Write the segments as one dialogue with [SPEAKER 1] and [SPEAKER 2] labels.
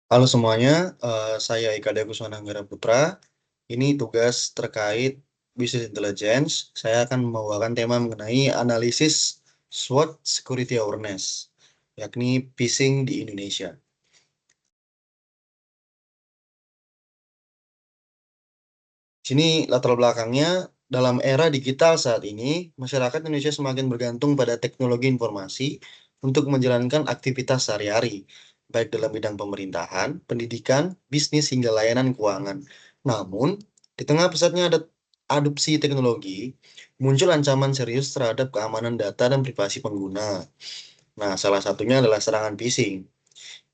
[SPEAKER 1] Halo semuanya, saya Eka Dewa Kuswananggara Putra. Ini tugas terkait Business Intelligence. Saya akan membawakan tema mengenai analisis SWOT Security Awareness, yakni phishing di Indonesia. Sini latar belakangnya, dalam era digital saat ini, masyarakat Indonesia semakin bergantung pada teknologi informasi untuk menjalankan aktivitas sehari-hari, baik dalam bidang pemerintahan, pendidikan, bisnis, hingga layanan keuangan. Namun, di tengah pesatnya ada adopsi teknologi, muncul ancaman serius terhadap keamanan data dan privasi pengguna. Nah, salah satunya adalah serangan phishing.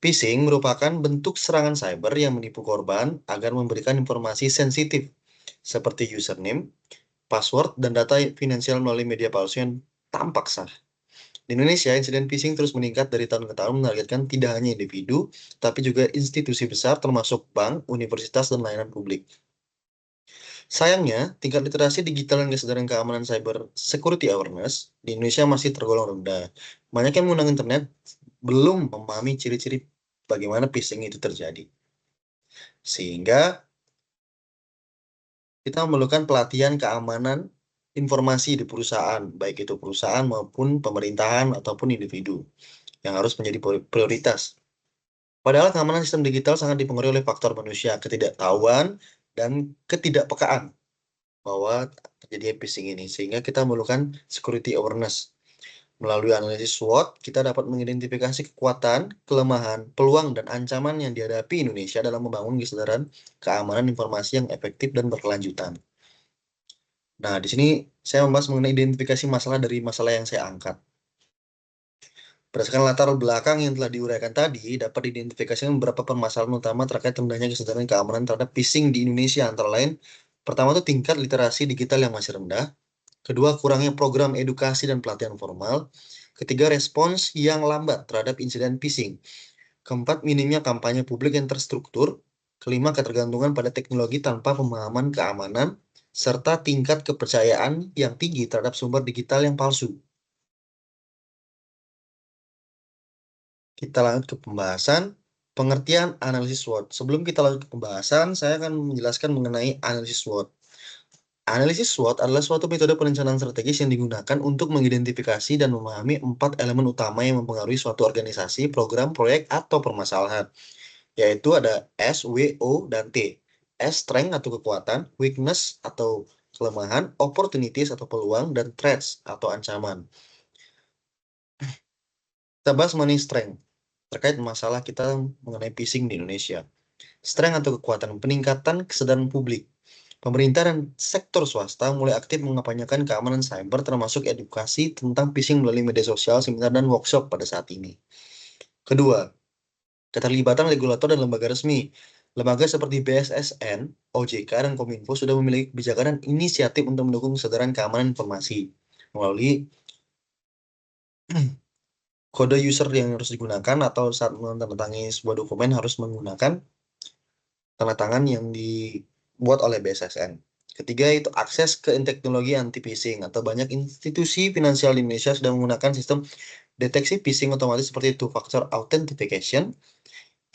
[SPEAKER 1] Phishing merupakan bentuk serangan cyber yang menipu korban agar memberikan informasi sensitif seperti username, password, dan data finansial melalui media palsu yang tampak sah. Di Indonesia, insiden phishing terus meningkat dari tahun ke tahun menargetkan tidak hanya individu, tapi juga institusi besar termasuk bank, universitas, dan layanan publik. Sayangnya, tingkat literasi digital dan kesadaran keamanan cyber security awareness di Indonesia masih tergolong rendah. Banyak yang menggunakan internet belum memahami ciri-ciri bagaimana phishing itu terjadi. Sehingga kita memerlukan pelatihan keamanan informasi di perusahaan, baik itu perusahaan maupun pemerintahan ataupun individu, yang harus menjadi prioritas. Padahal keamanan sistem digital sangat dipengaruhi oleh faktor manusia, ketidaktahuan, dan ketidakpekaan bahwa terjadi phishing ini. Sehingga kita memerlukan security awareness. Melalui analisis SWOT, kita dapat mengidentifikasi kekuatan, kelemahan, peluang, dan ancaman yang dihadapi Indonesia dalam membangun kesadaran keamanan informasi yang efektif dan berkelanjutan. Nah, di sini saya membahas mengenai identifikasi masalah dari masalah yang saya angkat. Berdasarkan latar belakang yang telah diuraikan tadi, dapat diidentifikasikan beberapa permasalahan utama terkait rendahnya kesadaran keamanan terhadap phishing di Indonesia. Antara lain, pertama itu tingkat literasi digital yang masih rendah. Kedua, kurangnya program edukasi dan pelatihan formal. Ketiga, respons yang lambat terhadap insiden phishing. Keempat, minimnya kampanye publik yang terstruktur. Kelima, ketergantungan pada teknologi tanpa pemahaman keamanan, serta tingkat kepercayaan yang tinggi terhadap sumber digital yang palsu. Kita lanjut ke pembahasan pengertian analisis SWOT. Sebelum kita lanjut ke pembahasan, saya akan menjelaskan mengenai analisis SWOT. Analisis SWOT adalah suatu metode perencanaan strategis yang digunakan untuk mengidentifikasi dan memahami 4 elemen utama yang mempengaruhi suatu organisasi, program, proyek, atau permasalahan, yaitu ada S, W, O, dan T. S, strength atau kekuatan, weakness atau kelemahan, opportunities atau peluang, dan threats atau ancaman. Kita bahas mengenai strength terkait masalah kita mengenai phishing di Indonesia. Strength atau kekuatan, peningkatan kesadaran publik. Pemerintah dan sektor swasta mulai aktif mengampanyekan keamanan cyber termasuk edukasi tentang phishing melalui media sosial, seminar, dan workshop pada saat ini. Kedua, keterlibatan regulator dan lembaga resmi. Lembaga seperti BSSN, OJK, dan Kominfo sudah memiliki kebijakan dan inisiatif untuk mendukung kesadaran keamanan informasi melalui kode user yang harus digunakan atau saat menandatangani sebuah dokumen harus menggunakan tanda tangan yang dibuat oleh BSSN. Ketiga itu akses ke teknologi anti phishing atau banyak institusi finansial di Indonesia sudah menggunakan sistem deteksi phishing otomatis seperti two-factor authentication,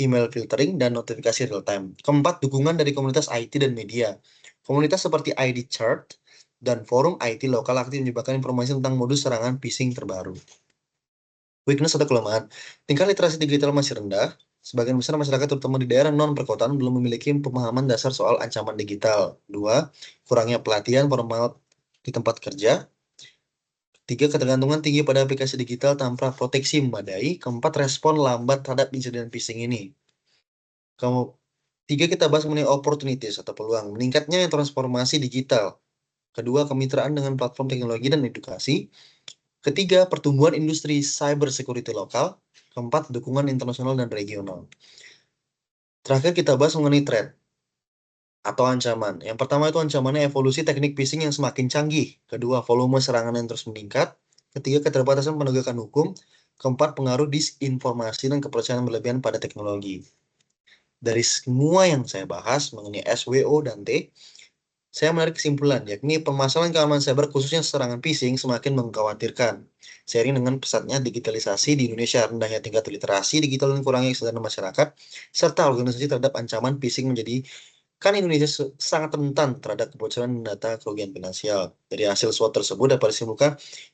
[SPEAKER 1] email filtering, dan notifikasi real time. Keempat, dukungan dari komunitas IT dan media. Komunitas seperti ID Chart dan forum IT lokal aktif menyebarkan informasi tentang modus serangan phishing terbaru. Weakness atau kelemahan. Tingkat literasi digital masih rendah. Sebagian besar masyarakat, terutama di daerah non-perkotaan, belum memiliki pemahaman dasar soal ancaman digital. Dua, kurangnya pelatihan formal di tempat kerja. Tiga, ketergantungan tinggi pada aplikasi digital tanpa proteksi memadai. Keempat, respon lambat terhadap insiden phishing ini. Kamu Tiga, kita bahas mengenai opportunities atau peluang. Meningkatnya transformasi digital. Kedua, kemitraan dengan platform teknologi dan edukasi. Ketiga, pertumbuhan industri cyber security lokal. Keempat, dukungan internasional dan regional. Terakhir kita bahas mengenai threat atau ancaman. Yang pertama itu ancamannya evolusi teknik phishing yang semakin canggih. Kedua, volume serangan yang terus meningkat. Ketiga, keterbatasan penegakan hukum. Keempat, pengaruh disinformasi dan kepercayaan berlebihan pada teknologi. Dari semua yang saya bahas mengenai SWO dan T, Saya menarik kesimpulan, yakni permasalahan keamanan cyber khususnya serangan phishing semakin mengkhawatirkan. Seiring dengan pesatnya digitalisasi di Indonesia, rendahnya tingkat literasi digital dan kurangnya kesadaran masyarakat, serta organisasi terhadap ancaman phishing menjadi kan Indonesia sangat rentan terhadap kebocoran data kerugian finansial. Dari hasil SWOT tersebut dapat disimpulkan,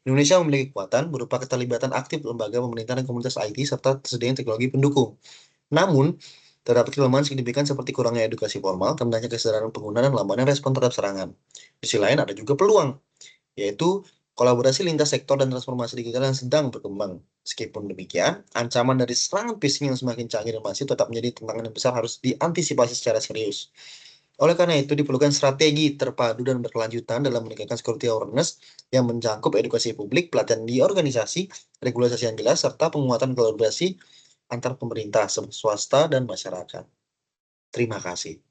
[SPEAKER 1] Indonesia memiliki kekuatan berupa keterlibatan aktif lembaga pemerintah dan komunitas IT serta tersedianya teknologi pendukung. Namun, terdapat kelemahan signifikan seperti kurangnya edukasi formal, rendahnya kesadaran pengguna, dan lambannya respon terhadap serangan. Di sisi lain, ada juga peluang, yaitu kolaborasi lintas sektor dan transformasi digital yang sedang berkembang. Meskipun demikian, ancaman dari serangan phishing yang semakin canggih dan masif tetap menjadi tantangan yang besar harus diantisipasi secara serius. Oleh karena itu, diperlukan strategi terpadu dan berkelanjutan dalam meningkatkan security awareness yang mencakup edukasi publik, pelatihan di organisasi, regulasi yang jelas, serta penguatan kolaborasi antar pemerintah, swasta, dan masyarakat. Terima kasih.